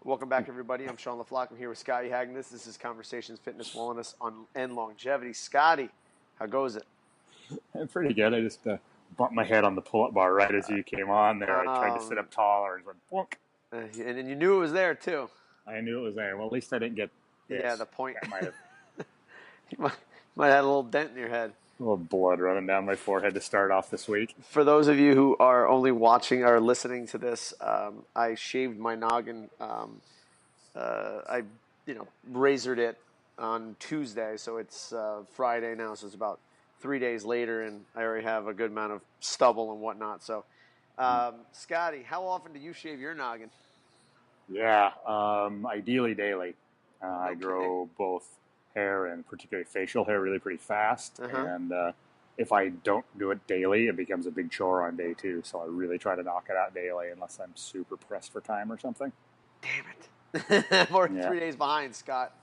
Welcome back, everybody. I'm Sean LaFlock. I'm here with Scotty Hagnes. This is Conversations, Fitness, Wellness, and Longevity. Scotty, how goes it? Pretty good. I just bumped my head on the pull-up bar right as you came on there. I tried to sit up taller and went bonk. And then you knew it was there, too. I knew it was there. Well, at least I didn't get this. Yeah, the point. I might have You might have had a little dent in your head. a little blood running down my forehead to start off this week. For those of you who are only watching or listening to this, I shaved my noggin. I razored it on Tuesday, so it's Friday now, so it's about 3 days later, and I already have a good amount of stubble and whatnot. So, Scotty, how often do you shave your noggin? Yeah, ideally daily. I grow both hair and particularly facial hair really pretty fast, and if I don't do it daily, it becomes a big chore on day two. So I really try to knock it out daily unless I'm super pressed for time or something. Damn it. We're 3 days behind, Scott.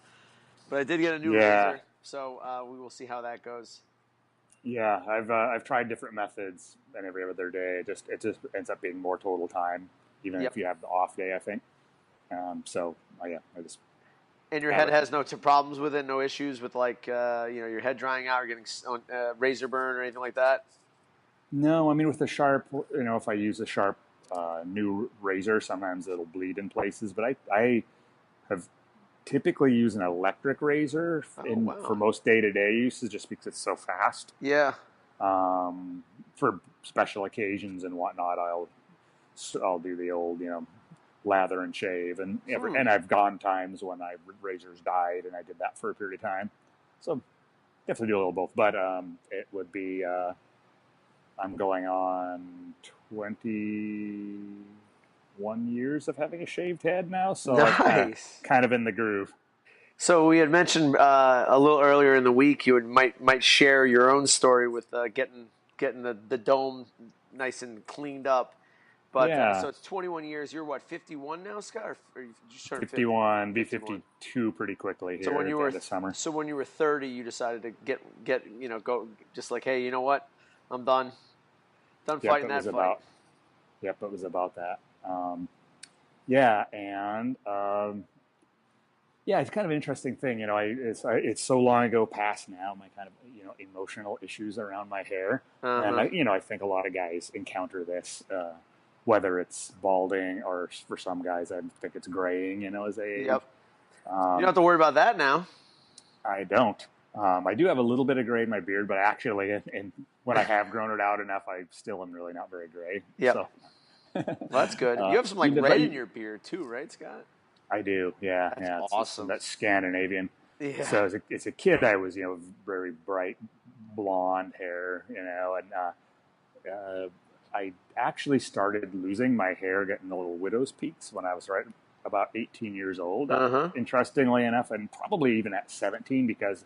But I did get a new razor, so we will see how that goes. Yeah, I've tried different methods, and every other day it just ends up being more total time, even if you have the off day, I think. I just. And your head has no problems with it, no issues with your head drying out or getting razor burn or anything like that? No, I mean with the sharp, if I use a sharp new razor, sometimes it'll bleed in places. But I have typically used an electric razor for most day-to-day uses, just because it's so fast. Yeah. For special occasions and whatnot, I'll do the old lather and shave, and I've gone times when razors died, and I did that for a period of time. So definitely do a little both, but it would be I'm going on 21 years of having a shaved head now, so nice. I'm kind of in the groove. So we had mentioned a little earlier in the week you might share your own story with getting the dome nice and cleaned up. But so it's 21 years. You're what, 51 now, Scott? Or you just turned 51, be 52 pretty quickly here at the end of summer. So when you were 30, you decided to go just like, hey, you know what? I'm done fighting that fight. It was about that. It's kind of an interesting thing. It's so long ago past now, my kind of, emotional issues around my hair. And I think a lot of guys encounter this, whether it's balding or for some guys, I think it's graying, as they age. Yep. You don't have to worry about that now. I don't. I do have a little bit of gray in my beard, but actually, and when I have grown it out enough, I still am really not very gray. Yep. So. Well, that's good. You have some red in your beard too, right, Scott? I do. Yeah. That's awesome. That's Scandinavian. Yeah. So as a kid, I was, very bright blonde hair, and I actually started losing my hair, getting the little widow's peaks when I was right about 18 years old, interestingly enough, and probably even at 17, because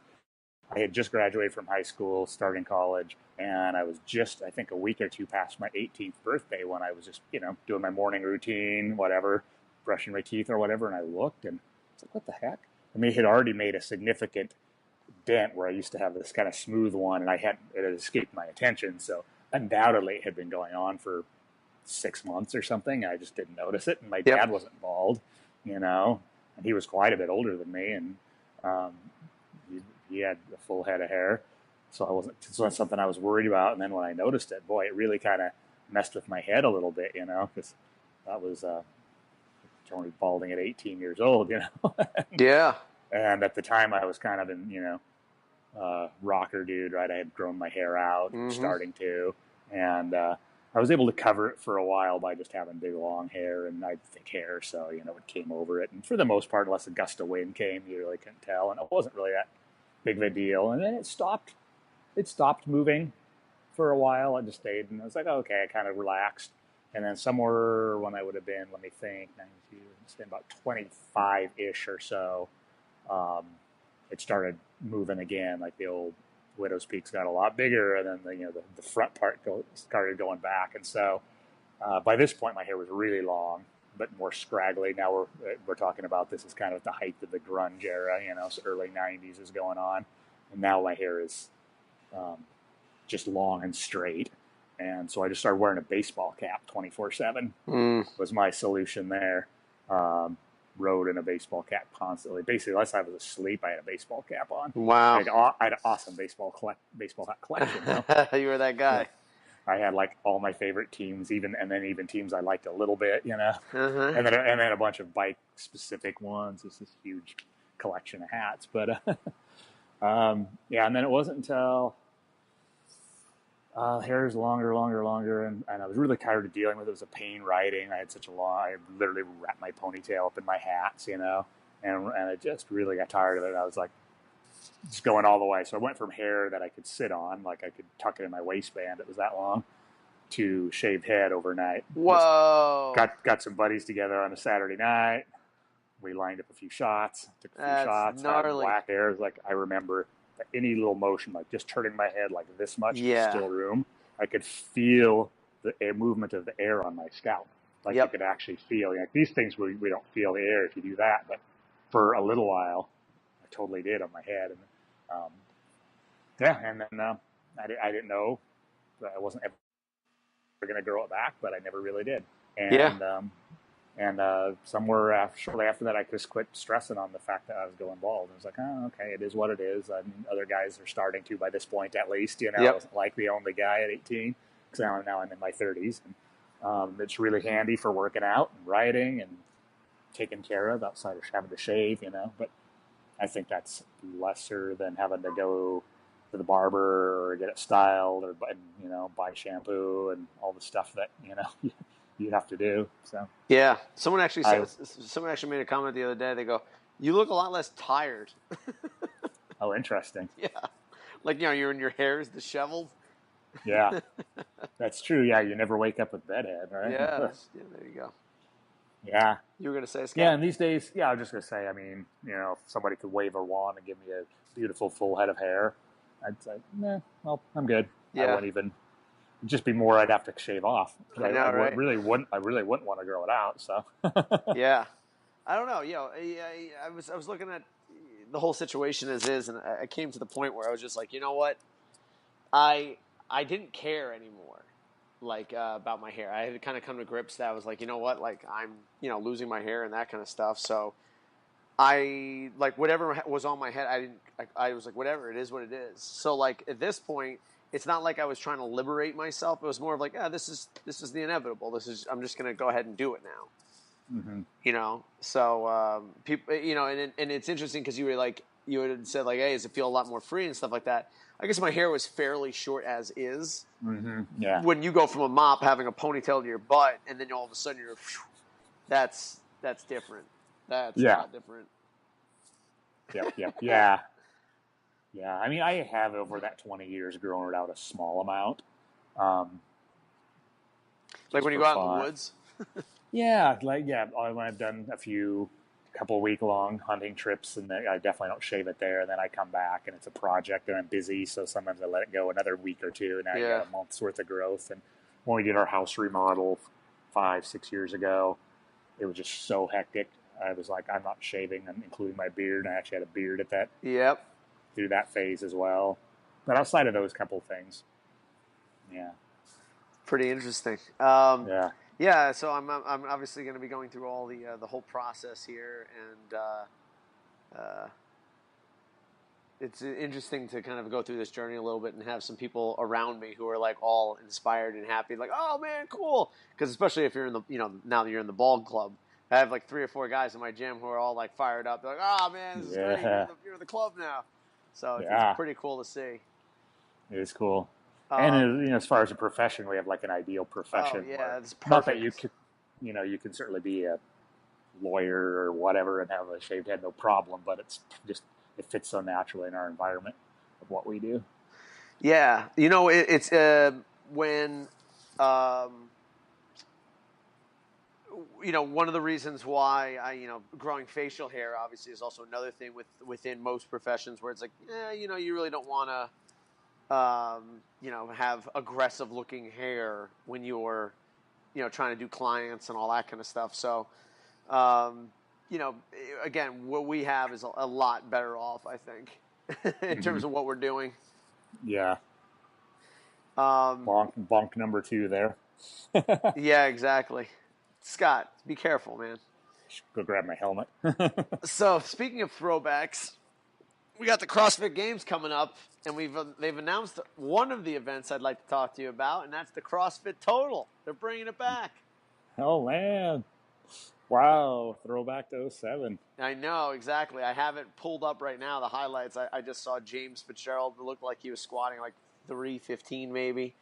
I had just graduated from high school, starting college, and I was just, I think, a week or two past my 18th birthday when I was just, doing my morning routine, whatever, brushing my teeth or whatever, and I looked, and I was like, what the heck? I mean, it had already made a significant dent where I used to have this kind of smooth one, and it had escaped my attention, so undoubtedly it had been going on for 6 months or something. I just didn't notice it, and my dad wasn't bald, and he was quite a bit older than me, and he had a full head of hair, so it's not something I was worried about. And then when I noticed it, boy, it really kind of messed with my head a little bit, because that was only balding at 18 years old, Yeah. And at the time I was kind of in, rocker dude, right? I had grown my hair out, starting to, and I was able to cover it for a while by just having big long hair, and I had thick hair, so it came over it. And for the most part, unless a gust of wind came, you really couldn't tell, and it wasn't really that big of a deal. And then it stopped moving for a while. I just stayed, and I was like, okay, I kind of relaxed. And then somewhere when I would have been, let me think, it's been about 25-ish or so, it started moving again, like the old widow's peaks got a lot bigger, and then the front part started going back. And so by this point, my hair was really long, but more scraggly. Now we're talking about, this is kind of the height of the grunge era, so early 90s is going on. And now my hair is just long and straight. And so I just started wearing a baseball cap 24/7 was my solution there. rode in a baseball cap constantly. Basically, unless I was asleep, I had a baseball cap on. Wow. I had an awesome baseball hat collection, you know. You were that Yeah. guy. I had like all my favorite teams, and then even teams I liked a little bit, you know, Uh-huh. and then a bunch of bike specific ones. It's this huge collection of hats, but yeah. And then it wasn't until hair's longer, and I was really tired of dealing with it. It was a pain riding. I had such a long. I literally wrapped my ponytail up in my hats, you know, and I just really got tired of it. I was like, just going all the way. So I went from hair that I could sit on, like I could tuck it in my waistband, it was that long, to shaved head overnight. Whoa. Got some buddies together on a Saturday night. We lined up a few shots, took a few shots, had black hair. Like I remember any little motion, like just turning my head like this much, still room. I could feel the air movement of the air on my scalp. Like you could actually feel, like these things we don't feel the air if you do that, but for a little while, I totally did on my head. And yeah, and then I didn't know that I wasn't ever going to grow it back, but I never really did. And somewhere shortly after that, I just quit stressing on the fact that I was going bald. I was like, oh, okay, it is what it is. I mean, other guys are starting to by this point, at least. You know, I wasn't like the only guy at 18, because now I'm in my 30s. And it's really handy for working out and riding and taken care of outside of having to shave, you know. But I think that's lesser than having to go to the barber or get it styled or, you know, buy shampoo and all the stuff that, you know, you have to do. So yeah, someone actually made a comment the other day. They go, "You look a lot less tired." Oh, interesting. Yeah, like, you know, your hair is disheveled. Yeah, that's true. Yeah, you never wake up with bedhead, right? Yeah, there you go. Yeah. You were gonna say, Scott? Yeah, and these days, I was just gonna say, I mean, you know, if somebody could wave a wand and give me a beautiful full head of hair, I'd say, nah, well, I'm good. Yeah. I wouldn't even. It'd just be more I'd have to shave off. I know, right? I really wouldn't want to grow it out. So. Yeah, I don't know. You know, I was looking at the whole situation as is, and I came to the point where I was just like, you know what, I didn't care anymore, like about my hair. I had kind of come to grips that I was like, you know what, like I'm, you know, losing my hair and that kind of stuff. So I, like, whatever was on my head, I was like, whatever, it is what it is. So like at this point, it's not like I was trying to liberate myself. It was more of like, this is the inevitable. I'm just going to go ahead and do it now. Mm-hmm. You know, so people, you know, and it's interesting because you had said like, hey, does it feel a lot more free and stuff like that? I guess my hair was fairly short as is. Mm-hmm. Yeah. When you go from a mop having a ponytail to your butt, and then all of a sudden that's different. That's a lot different. Yeah. Yeah, I mean, I have over that 20 years grown it out a small amount. Like when you go out in the woods? When I've done a couple week-long hunting trips, and I definitely don't shave it there, and then I come back, and it's a project, and I'm busy, so sometimes I let it go another week or two, and now you got a month's worth of growth. And when we did our house remodel 5-6 years ago, it was just so hectic. I was like, I'm not shaving, including my beard, and I actually had a beard at that. Yep. Through that phase as well. But outside of those couple things, yeah. Pretty interesting. Yeah. Yeah, so I'm obviously going to be going through all the whole process here, and it's interesting to kind of go through this journey a little bit and have some people around me who are like all inspired and happy, like, oh man, cool. Because especially if you're in the, you know, now that you're in the bald club, I have like 3 or 4 guys in my gym who are all like fired up. They're like, oh man, this is great. You're in the club now. So it's pretty cool to see. It is cool. And you know, as far as a profession, we have like an ideal profession. Oh yeah, it's perfect. Not that you could, you know, you can certainly be a lawyer or whatever and have a shaved head, no problem. But it's just, it fits so naturally in our environment of what we do. Yeah, you know, it's when. You know, one of the reasons why you know, growing facial hair obviously is also another thing within most professions where it's like, you know, you really don't want to, you know, have aggressive looking hair when you're, you know, trying to do clients and all that kind of stuff. So, you know, again, what we have is a lot better off, I think, in terms of what we're doing. Yeah. Bonk number 2 there. Yeah, exactly. Scott, be careful, man. Should go grab my helmet. So speaking of throwbacks, we got the CrossFit Games coming up, and they've announced one of the events I'd like to talk to you about, and that's the CrossFit Total. They're bringing it back. Oh, man. Wow. Throwback to 07. I know, exactly. I have it pulled up right now, the highlights. I just saw James Fitzgerald. It looked like he was squatting like 315 maybe.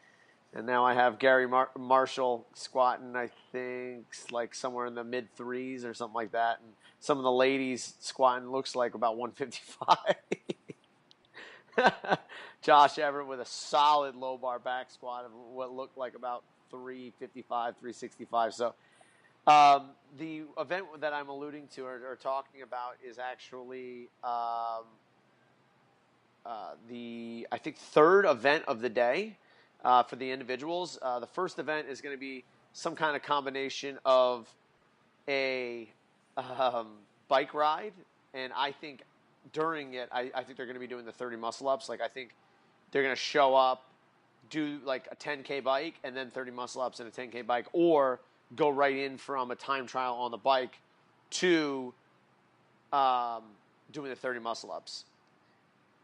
And now I have Gary Marshall squatting, I think, like somewhere in the mid threes or something like that. And some of the ladies squatting looks like about 155. Josh Everett with a solid low bar back squat of what looked like about 355, 365. So the event that I'm alluding to or talking about is actually the, I think, third event of the day for the individuals. The first event is going to be some kind of combination of a bike ride, and I think during it, I think they're going to be doing the 30 muscle ups. Like, I think they're going to show up, do like a 10K bike, and then 30 muscle ups and a 10K bike, or go right in from a time trial on the bike to doing the 30 muscle ups.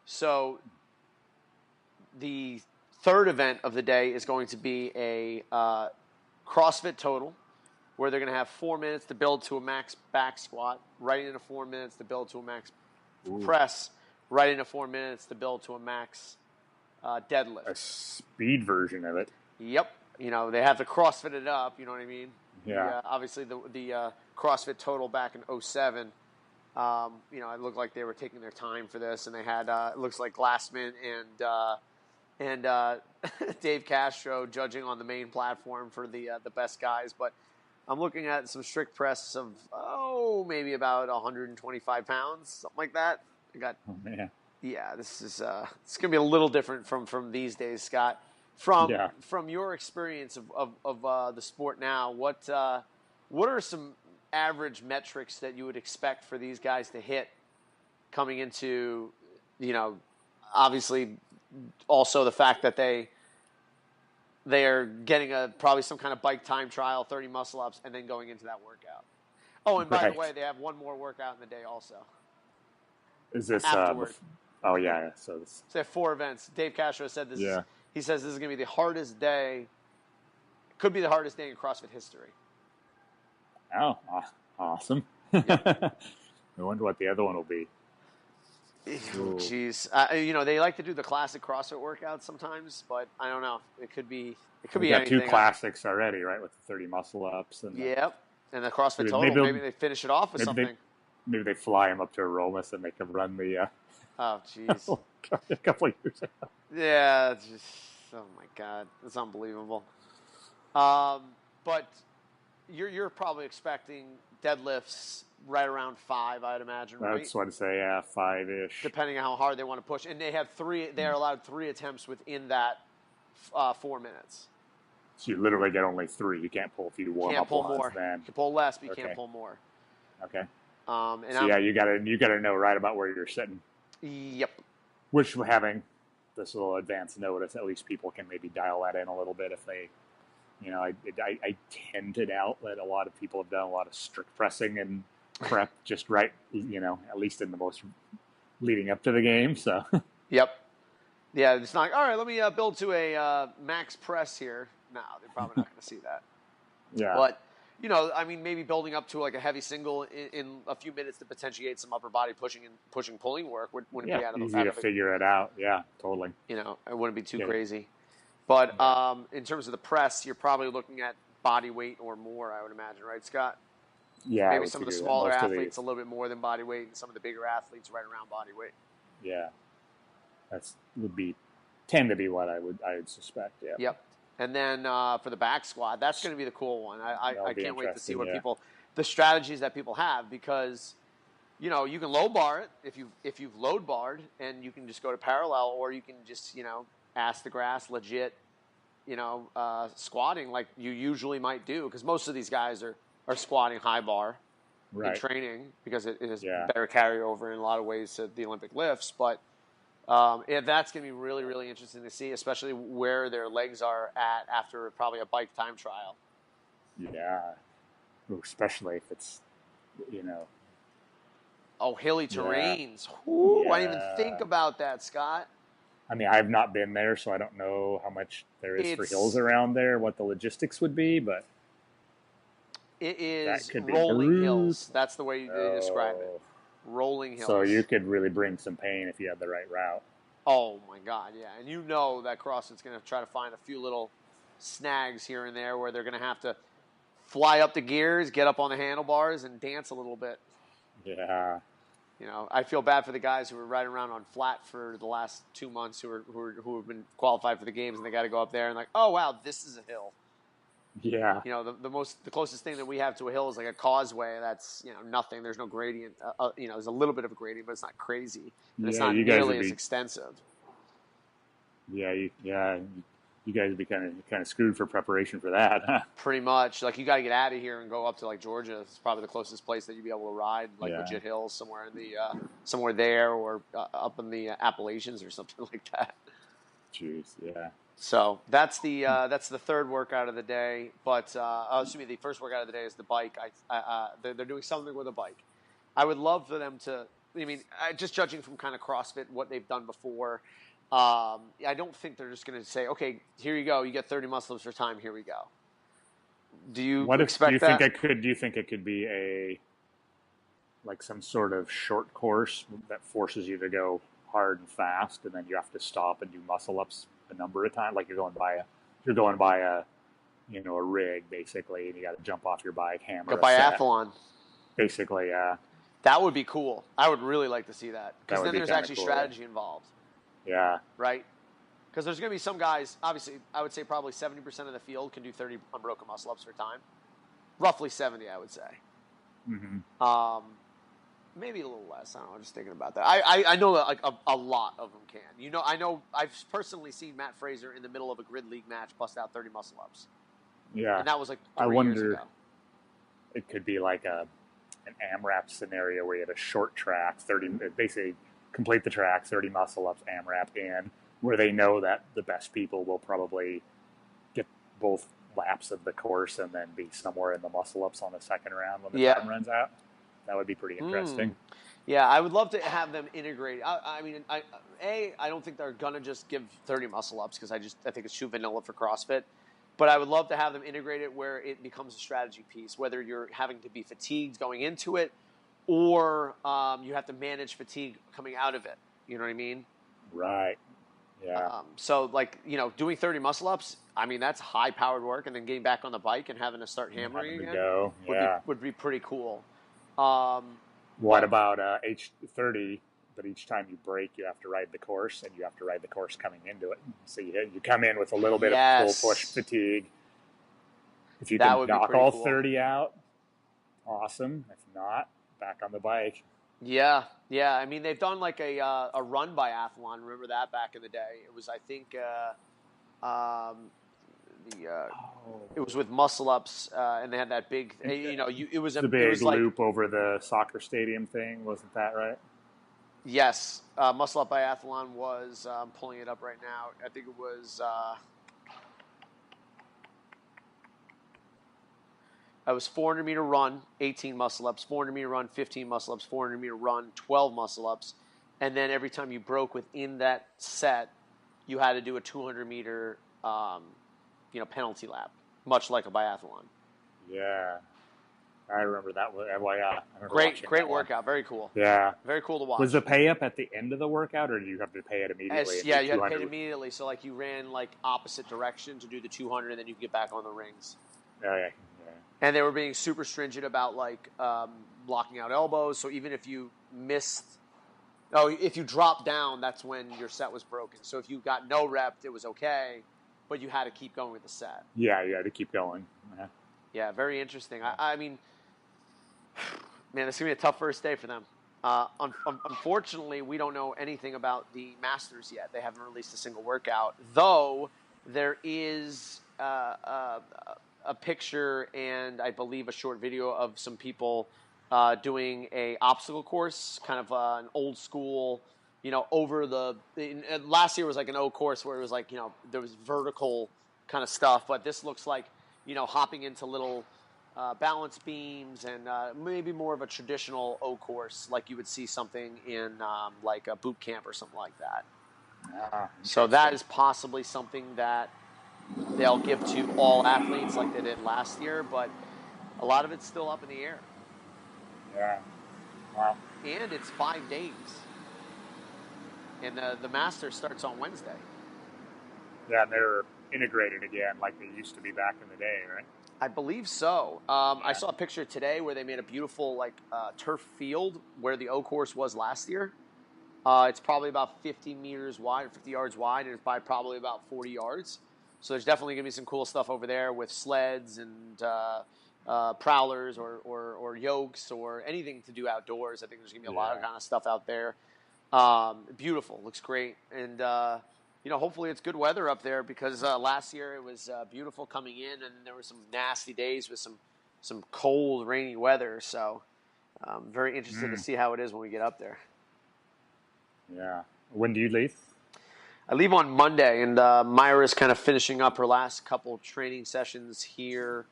So the third event of the day is going to be a CrossFit Total, where they're going to have 4 minutes to build to a max back squat, right into 4 minutes to build to a max press, right into 4 minutes to build to a max deadlift. A speed version of it. Yep. You know, they have to CrossFit it up, you know what I mean? Yeah. Obviously, the CrossFit Total back in 07, you know, it looked like they were taking their time for this, and they had, it looks like Glassman and Dave Castro judging on the main platform for the best guys. But I'm looking at some strict press of, maybe about 125 pounds, something like that. I got, yeah, this is it's going to be a little different from these days, Scott. From your experience of the sport now, what are some average metrics that you would expect for these guys to hit coming into, you know, obviously also the fact that they are getting probably some kind of bike time trial, 30 muscle ups, and then going into that workout. Oh, and by the way, they have one more workout in the day also. Is this afterward? So they have 4 events. Dave Castro said this. Yeah. He says this is going to be the hardest day. Could be the hardest day in CrossFit history. Oh, awesome! I wonder what the other one will be. Jeez, you know, they like to do the classic CrossFit workouts sometimes, but I don't know. It could be. It could be anything. Got 2 classics already, right? With the 30 muscle ups and and the CrossFit Total. Maybe they finish it off with something. Maybe they fly him up to Aromas and make him run the. Oh, jeez. A couple of years ago. Yeah, it's just, oh my God, it's unbelievable. But you're probably expecting deadlifts right around 5, I'd imagine, right? That's what I'd say, 5-ish. Depending on how hard they want to push. And they have 3, they are allowed 3 attempts within that 4 minutes. So you literally get only 3. You can't pull if you warm up. Can't pull more. Then. You can pull less, but you can't pull more. Okay. And you gotta know right about where you're sitting. Yep. Which, having this little advanced notice, at least people can maybe dial that in a little bit if they, you know, I tend to doubt that a lot of people have done a lot of strict pressing and prep just right, you know, at least in the most leading up to the game. So. Yep. Yeah, it's not, all right, let me build to a max press here. No, they're probably not going to see that. Yeah. But, you know, I mean, maybe building up to like a heavy single in a few minutes to potentiate some upper body pushing pulling work wouldn't be out of easy to figure it out. Yeah, totally. You know, it wouldn't be too crazy. But in terms of the press, you're probably looking at body weight or more, I would imagine, right, Scott? Yeah. Maybe some of the smaller athletes a little bit more than body weight, and some of the bigger athletes right around body weight. Yeah, tend to be what I would suspect. Yeah. Yep. And then for the back squat, that's going to be the cool one. I can't wait to see what the strategies that people have, because, you know, you can low bar it if you've load barred, and you can just go to parallel, or you can just, you know, ass to grass, legit, you know, squatting like you usually might do, because most of these guys are squatting high bar in training, because it is better carryover in a lot of ways to the Olympic lifts, but. That's going to be really, really interesting to see, especially where their legs are at after probably a bike time trial. Yeah, especially if it's you know. Oh, hilly Yeah. terrains. Ooh, Yeah. I didn't even think about that, Scott. I mean, I've not been there, so I don't know how much there is for hills It's around there, what the logistics would be, but it that is could be rolling brutal. hills. That's the way they describe it. Oh, Rolling so you hills. could really bring some pain if you had the right route. Oh my God, yeah. And you know that CrossFit's going to try to find a few little snags here and there where they're going to have to fly up the gears, get up on the handlebars, and dance a little bit. Yeah. You know, I feel bad for the guys who were riding around on flat for the last 2 months who have been qualified for the games, and they got to go up there and like, oh wow, this is a hill. Yeah. You know, the closest thing that we have to a hill is like a causeway. That's, you know, nothing. There's no gradient. You know, there's a little bit of a gradient, but it's not crazy, and it's Yeah, not you guys nearly would as be. extensive. Yeah, you guys would be kind of screwed for preparation for that. Huh? Pretty much, like you got to get out of here and go up to like Georgia. It's probably the closest place that you'd be able to ride, like Yeah. legit hills somewhere in the somewhere there or up in the Appalachians or something like that. Jeez. Yeah. So that's the third workout of the day. But excuse me, the first workout of the day is the bike. They're doing something with a bike. I would love for them to. I mean, just judging from kind of CrossFit, what they've done before, I don't think they're just going to say, "Okay, here you go. You get 30 muscle-ups for time. Here we go." Do you What if expect that? do you think it could be like some sort of short course that forces you to go hard and fast, and then you have to stop and do muscle ups a number of times, like you're going by a a rig basically, and you got to jump off your bike, A hammer a set, biathlon. basically. That would be cool. I would really like to see that because That would then be there's kind of actually cool. strategy involved, Yeah, right? Because there's going to be some guys. Obviously, I would say probably 70% of the field can do 30 unbroken muscle ups for time. Roughly 70, I would say. mm-hmm. Maybe a little less. I don't know. I'm just thinking about that. I know that like a lot of them can. You know, I know I've personally seen Matt Fraser in the middle of a grid league match bust out 30 muscle ups. Yeah. And that was like I 3 years wonder ago. it could be like an AMRAP scenario where you have a short track, 30, basically complete the track, 30 muscle ups, AMRAP in, where they know that the best people will probably get both laps of the course and then be somewhere in the muscle ups on the second round when the time runs out. That would be pretty interesting. Yeah, I would love to have them integrate. I mean, I don't think they're gonna just give 30 muscle ups because I think it's too vanilla for CrossFit. But I would love to have them integrate it where it becomes a strategy piece, whether you're having to be fatigued going into it or you have to manage fatigue coming out of it. You know what I mean? Right. Yeah. So, like, you know, doing 30 muscle ups, I mean, that's high powered work, and then getting back on the bike and having to start hammering again would be pretty cool. What about H30? But each time you break, you have to ride the course, and you have to ride the course coming into it. So you come in with a little bit of full push fatigue. If you can knock all 30 out, awesome. If not, back on the bike. Yeah. I mean, they've done like a Run Biathlon. Remember that back in the day? It was, I think, it was with muscle ups, and they had that big. It was the big loop over the soccer stadium thing. Wasn't that right? Yes, muscle up biathlon was. I'm pulling it up right now. I think it was. I was 400 meter run, 18 muscle ups, 400 meter run, 15 muscle ups, 400 meter run, 12 muscle ups, and then every time you broke within that set, you had to do a 200 meter, penalty lap, much like a biathlon. Yeah, I remember that. Well, yeah, great workout, very cool. Yeah, very cool to watch. Was the pay up at the end of the workout, or did you have to pay it immediately? Yeah, you had to pay it immediately. So like you ran like opposite direction to do the 200, and then you get back on the rings. Yeah. And they were being super stringent about like blocking out elbows. So even if you if you dropped down, that's when your set was broken. So if you got no rep, it was okay, but you had to keep going with the set. Yeah, you had to keep going. Yeah, very interesting. I mean, man, it's gonna be a tough first day for them. Unfortunately, we don't know anything about the Masters yet. They haven't released a single workout, though there is a picture and I believe a short video of some people doing a obstacle course, kind of an old school, over last year was like an O course where it was like, there was vertical kind of stuff, but this looks like, hopping into little balance beams and maybe more of a traditional O course, like you would see something in like a boot camp or something like that. So that is possibly something that they'll give to all athletes like they did last year, but a lot of it's still up in the air. Yeah. Wow. And it's 5 days. And the Masters starts on Wednesday. Yeah, and they're integrated again like they used to be back in the day, right? I believe so. I saw a picture today where they made a beautiful turf field where the O course was last year. It's probably about 50 meters wide, 50 yards wide, and it's by probably about 40 yards. So there's definitely going to be some cool stuff over there with sleds and prowlers or yokes or anything to do outdoors. I think there's going to be a lot of kind of stuff out there. Beautiful. Looks great. And, hopefully it's good weather up there because last year it was beautiful coming in, and there were some nasty days with some cold, rainy weather. So I'm very interested to see how it is when we get up there. Yeah. When do you leave? I leave on Monday, and Mayra's kind of finishing up her last couple training sessions here.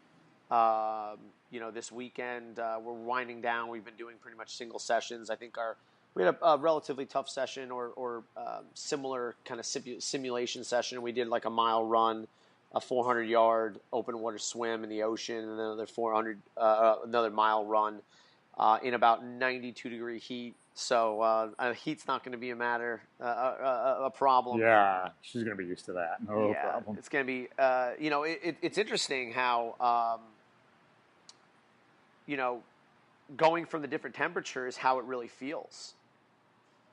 This weekend we're winding down. We've been doing pretty much single sessions. I think we had a relatively tough session or similar kind of simulation session. We did like a mile run, a 400-yard open water swim in the ocean, and then another mile run in about 92-degree heat. So heat's not going to be a problem. Yeah, she's going to be used to that. No problem. It's going to be, it's interesting how, going from the different temperatures, how it really feels.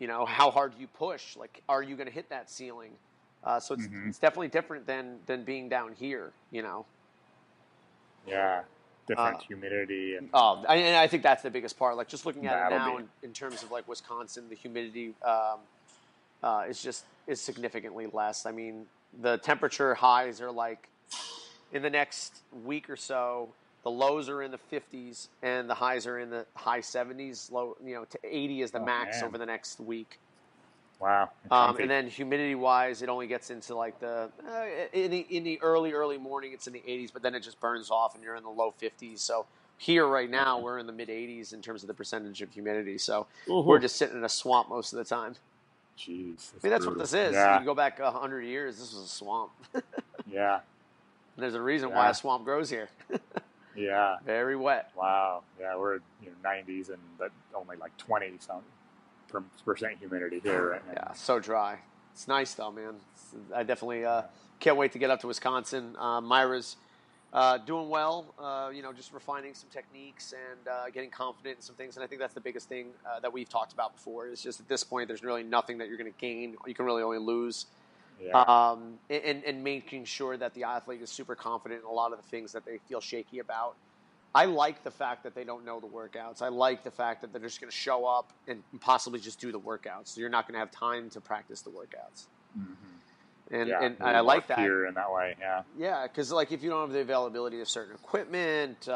How hard you push. Like, are you going to hit that ceiling? So it's definitely different than being down here, Yeah. Different humidity and I think that's the biggest part. Like just looking at it now in terms of like Wisconsin, the humidity is significantly less. I mean, the temperature highs are like in the next week or so, the lows are in the 50s and the highs are in the high 70s. Low, to 80 is the max over the next week. Wow. And then humidity-wise, it only gets into like in the early morning, it's in the 80s, but then it just burns off, and you're in the low 50s. So here right now, we're in the mid 80s in terms of the percentage of humidity. So we're just sitting in a swamp most of the time. Jeez, that's what this is. Yeah. You go back 100 years, this was a swamp. Yeah. There's a reason why a swamp grows here. Yeah. Very wet. Wow. Yeah, we're 90s but only like 20-something. % humidity here right now. Yeah, so dry. It's nice though, man. I definitely can't wait to get up to Wisconsin. Mayra's doing well, just refining some techniques and getting confident in some things. And I think that's the biggest thing that we've talked about before is just at this point, there's really nothing that you're going to gain. You can really only lose. Yeah. And making sure that the athlete is super confident in a lot of the things that they feel shaky about. I like the fact that they don't know the workouts. I like the fact that they're just going to show up and possibly just do the workouts. So you're not going to have time to practice the workouts. Mm-hmm. And I like that. Here in that way, yeah. Yeah, because like if you don't have the availability of certain equipment,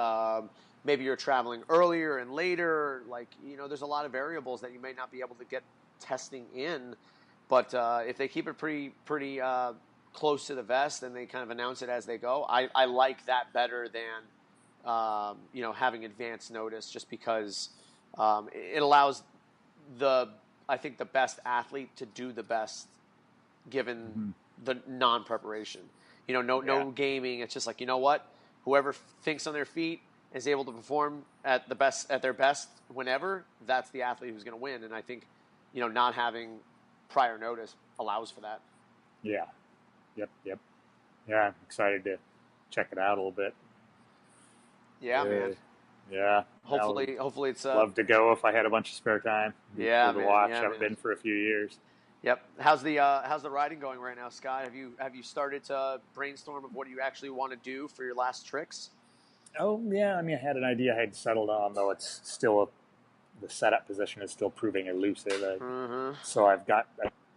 maybe you're traveling earlier and later. Like there's a lot of variables that you may not be able to get testing in. But if they keep it pretty close to the vest and they kind of announce it as they go, I like that better than. Having advance notice just because it allows I think the best athlete to do the best given the non-preparation. No gaming. It's just like, whoever thinks on their feet is able to perform at their best whenever, that's the athlete who's going to win. And I think, not having prior notice allows for that. Yeah. Yep. Yeah, I'm excited to check it out a little bit. Yeah, man. Yeah. Hopefully it's. Love to go if I had a bunch of spare time. Yeah, to watch. I've been for a few years. Yep. How's the riding going right now, Scott? Have you started to brainstorm of what you actually want to do for your last tricks? Oh yeah, I mean I had an idea I had settled on, though it's still the setup position is still proving elusive. So I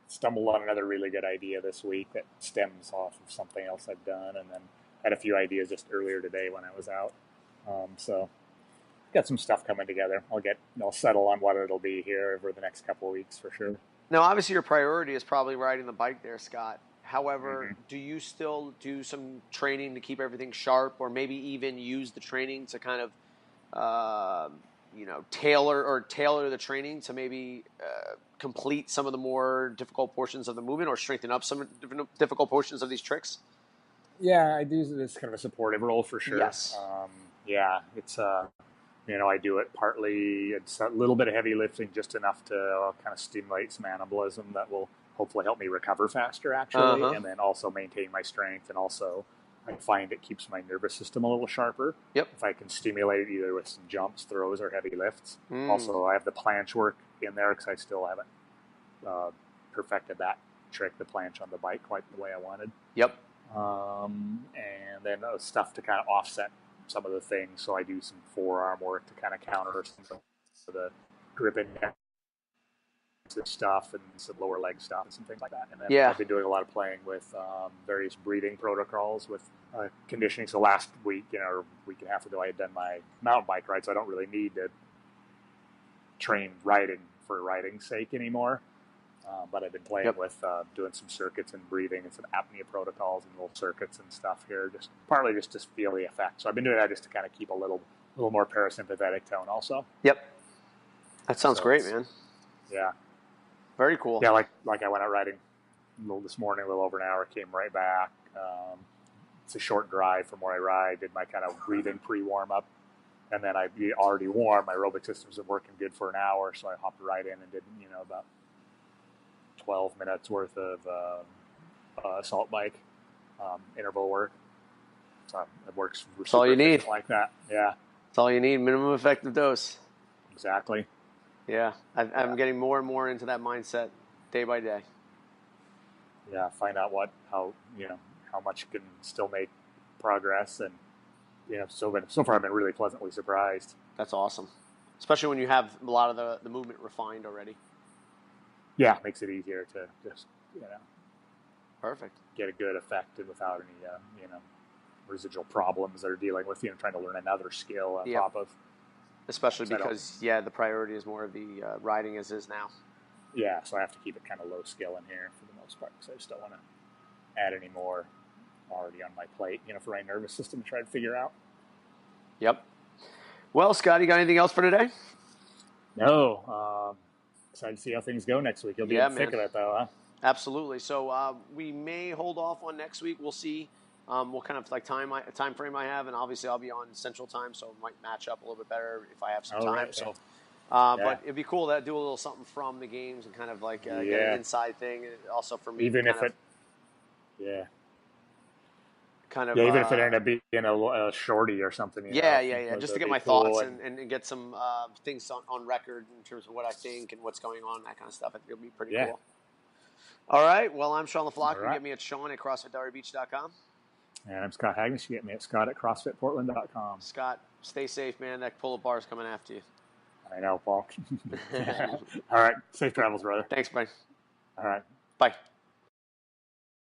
stumbled on another really good idea this week that stems off of something else I've done, and then had a few ideas just earlier today when I was out. So got some stuff coming together. I'll settle on what it'll be here over the next couple of weeks for sure. Now, obviously, your priority is probably riding the bike there, Scott. However, do you still do some training to keep everything sharp, or maybe even use the training to kind of, tailor the training to maybe complete some of the more difficult portions of the movement, or strengthen up some difficult portions of these tricks? Yeah, I do this kind of a supportive role for sure. Yes. It's I do it partly. It's a little bit of heavy lifting, just enough to kind of stimulate some anabolism that will hopefully help me recover faster, actually, and then also maintain my strength. And also, I find it keeps my nervous system a little sharper. Yep. If I can stimulate it either with some jumps, throws, or heavy lifts. Also, I have the planche work in there because I still haven't perfected that trick, the planche on the bike, quite the way I wanted. Yep. And then stuff to kind of offset some of the things. So I do some forearm work to kind of counter some of the grip and stuff, and some lower leg stuff and some things like that. And then I've been doing a lot of playing with various breathing protocols with conditioning. So last week, or a week and a half ago, I had done my mountain bike ride, so I don't really need to train riding for riding's sake anymore. But I've been playing with doing some circuits and breathing and some apnea protocols and little circuits and stuff here, just partly just to feel the effect. So I've been doing that just to kind of keep a little more parasympathetic tone also. Yep. That sounds great, man. Yeah. Very cool. Yeah, like I went out riding this morning, a little over an hour, came right back. It's a short drive from where I ride, did my kind of breathing pre-warm-up, and then I already warm. My aerobic systems are working good for an hour, so I hopped right in and did, about 12 minutes worth of assault bike interval work. So it works. That's all you need. Like that. Yeah. That's all you need. Minimum effective dose. Exactly. Yeah. I'm getting more and more into that mindset day by day. Yeah. Find out how much you can still make progress, and so far I've been really pleasantly surprised. That's awesome. Especially when you have a lot of the movement refined already. Yeah, it makes it easier to just, perfect, get a good effect and without any, residual problems that are dealing with, trying to learn another skill on top of. Especially because, the priority is more of the riding as is now. Yeah, so I have to keep it kind of low skill in here for the most part, because I just don't want to add any more already on my plate, for my nervous system to try to figure out. Yep. Well, Scott, you got anything else for today? No. Excited to see how things go next week. You'll be in the thick of it, though, huh? Absolutely. So we may hold off on next week. We'll see what kind of time frame I have, and obviously I'll be on Central Time, so it might match up a little bit better if I have some time. Right. So, but it'd be cool to do a little something from the games and kind of like get an inside thing, and also for me. Even if it, even if it ended up being a shorty or something. Just to get my thoughts and get some things on record in terms of what I think and what's going on, that kind of stuff. I think it'll be pretty cool. All right. Well, I'm Sean LaFlock. You can get me at Sean at CrossFitDarbyBeach.com. And I'm Scott Hagnes. You get me at Scott at CrossFitPortland.com. Scott, stay safe, man. That pull-up bar is coming after you. I know, Paul. All right. Safe travels, brother. Thanks, buddy. All right. Bye.